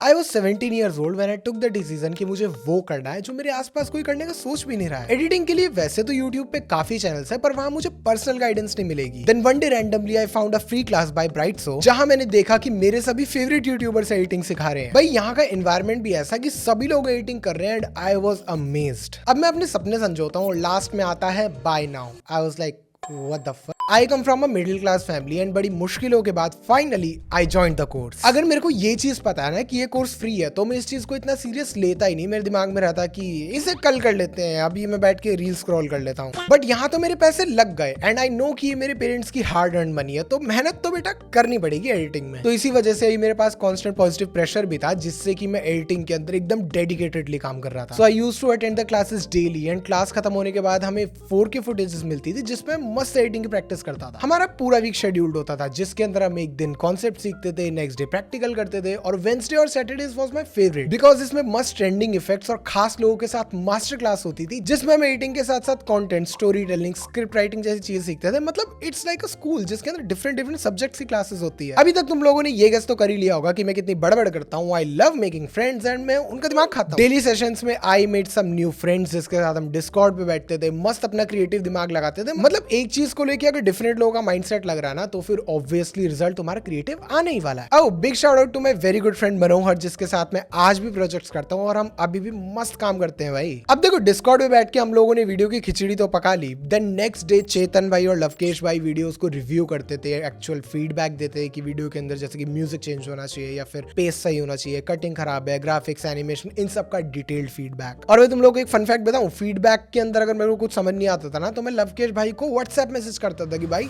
I was 17 years old when I took the decision कि मुझे वो करना है जो मेरे आसपास कोई करने का सोच भी नहीं रहा है। एडिटिंग के लिए वैसे तो यूट्यूब पे काफी चैनल्स है, पर वहां मुझे पर्सनल गाइडेंस नहीं मिलेगी। Then one day randomly I found a free class by Brightso, जहां मैंने देखा कि मेरे सभी फेवरेट यूट्यूबर्स एडिटिंग सिखा रहे हैं। भाई यहाँ का एनवायरमेंट भी ऐसा कि सभी लोग एडिटिंग कर रहे हैं एंड आई वॉज अमेज्ड। अब मैं अपने सपने संजोता हूँ और लास्ट में आता है bye now. I was like What the fuck? I come from a middle class family and बड़ी मुश्किलों के बाद finally I joined the course। अगर मेरे को ये चीज पता है ना कि ये कोर्स फ्री है तो मैं इस चीज को इतना सीरियस लेता ही नहीं। मेरे दिमाग में रहता कि इसे कल कर लेते हैं, अभी मैं बैठ के रील स्क्रॉल कर लेता हूँ। बट यहाँ तो मेरे पैसे लग गए एंड आई नो कि ये मेरे पेरेंट्स की हार्ड अर्न मनी है, तो मेहनत तो बेटा करनी पड़ेगी एडिटिंग में। तो इसी वजह से ही मेरे पास कॉन्स्टेंट पॉजिटिव प्रेशर भी था, जिससे कि मैं एडिटिंग के अंदर एकदम डेडिकेटेडली काम कर रहा था। So I used to attend the classes daily and class खत्म होने के बाद हमें 4K फुटेजेस मिलती थी जिसमें मस्त एडिटिंग की प्रैक्टिस करता था। हमारा पूरा वीक शेड्यूल्ड होता था, जिसके अंदर हम एक दिन कॉन्सेप्ट सीखते थे, नेक्स्ट डे प्रैक्टिकल करते थे, और वेडनेसडे और Saturdays was my favourite because इसमें मस्त ट्रेंडिंग इफेक्ट्स और खास लोगों के साथ मास्टर क्लास होती थी, जिसमें हम एडिटिंग के साथ साथ content, story telling, script writing जैसी चीजें सीखते थे। मतलब इट्स लाइक अ स्कूल जिसके अंदर डिफरेंट सब्जेक्ट्स की क्लासेस होती है। अभी तक तुम लोगों ने ये गेस तो कर ही लिया होगा कि मैं कितनी बड़बड़ करता हूँ। I love making friends and मैं उनका दिमाग खाता हूँ। डेली सेशंस में I made some new friends जिसके साथ हम डिस्कॉर्ड पे बैठते थे, मस्त अपना क्रिएटिव दिमाग लगाते थे। मतलब एक चीज को लेकर अगर डिफरेंट लोगों का माइंडसेट लग रहा है ना, तो फिर ऑब्वियसली रिजल्ट तुम्हारा क्रिएटिव आने ही वाला है। Big shout out to my very good friend Manohar, जिसके साथ मैं आज भी प्रोजेक्ट्स करता हूँ और हम अभी भी मस्त काम करते हैं भाई। अब देखो डिस्कॉर्ड पे बैठ के हम लोगों ने वीडियो की खिचड़ी तो पका ली, देन नेक्स्ट डे चेतन भाई और लवकेश भाई वीडियोस को रिव्यू करते थे, एक्चुअल फीडबैक देते कि वीडियो के अंदर जैसे कि म्यूजिक चेंज होना चाहिए या फिर पेस सही होना चाहिए, कटिंग खराब है, ग्राफिक्स, एनिमेशन, इन सब का डिटेल्ड फीडबैक। और मैं तुम लोग को एक फन फैक्ट बताऊं, फीडबैक के अंदर अगर मेरे को कुछ समझ नहीं आता था ना, तो मैं लवकेश भाई को व्हाट्सएप मैसेज करता था कि भाई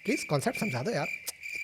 प्लीज कॉन्सेप्ट समझा दो यार,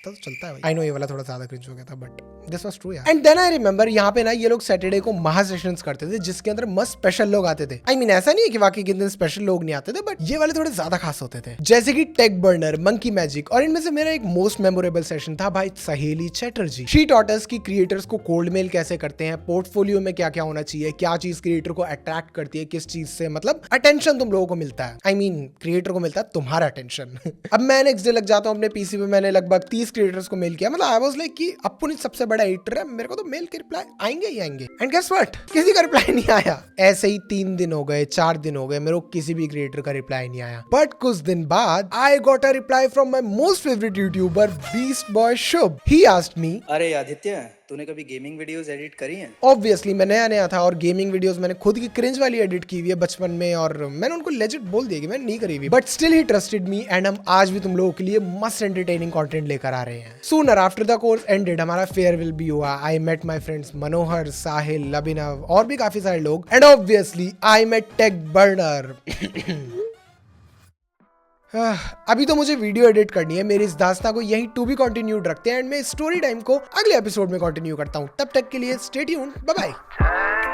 तो चलता है। आई नो ये वाला थोड़ा ज्यादा क्रिंज हो गया था, बट दिस वाज ट्रू यार। एंड देन आई रिमेंबर यहाँ पे ना ये लोग सैटरडे को महा सेशंस करते थे, जिसके अंदर मस्त स्पेशल लोग आते थे। आई मीन ऐसा नहीं है कि वाकई के दिन स्पेशल लोग नहीं आते थे, बट ये वाले थोड़े ज्यादा खास होते थे, जैसे कि टेक बर्नर, मंकी मैजिक, और इनमें से मेरा एक मोस्ट मेमोरेबल सेशन था भाई सहेली चैटर्जी। शी टॉट अस की क्रिएटर्स को कोल्ड मेल कैसे करते हैं, पोर्टफोलियो में क्या क्या होना चाहिए, क्या चीज क्रिएटर को अट्रैक्ट करती है, किस चीज से मतलब अटेंशन तुम लोगों को मिलता है। आई मीन क्रिएटर को मिलता है तुम्हारा अटेंशन। अब मैं नेक्स्ट डे लग जाता हूँ अपने पीसी पे, मैंने लगभग 30 क्रिएटर्स को मेल किया। मतलब आई वाज लाइक कि अपुन सबसे बड़ा एडिटर है, मेरे को तो मेल के रिप्लाई आएंगे ही आएंगे। एंड गेस व्हाट, किसी का रिप्लाई नहीं आया। ऐसे ही 3 दिन हो गए, 4 दिन हो गए, मेरे को किसी भी क्रिएटर का रिप्लाई नहीं आया। बट कुछ दिन बाद I got a reply from my most favourite YouTuber beast boy Shubh. He asked me, अरे आदित्य, तूने कभी गेमिंग वीडियोस एडिट करी हैं? ऑब्वियसली मैं नया नया था और गेमिंग वीडियोस मैंने खुद की क्रिंज वाली एडिट की हुई है बचपन में, और मैंने उनको लेजिट बोल दिया कि मैंने नहीं करी हुई, but still he trusted me and हम आज भी तुम लोगों के लिए मस्त एंटरटेनिंग कंटेंट लेकर आ रहे हैं। Sooner after the course ended हमारा फेयरवेल भी हुआ। I met my friends Manohar, Sahil, लबिनव और भी काफी सारे लोग, and obviously I met Tech Burner. अभी तो मुझे वीडियो एडिट करनी है, मेरी इस दास्तां को यही टू बी कंटिन्यूड रखते हैं एंड मैं स्टोरी टाइम को अगले एपिसोड में कंटिन्यू करता हूं। तब तक के लिए स्टे ट्यून्ड, बाय बाय।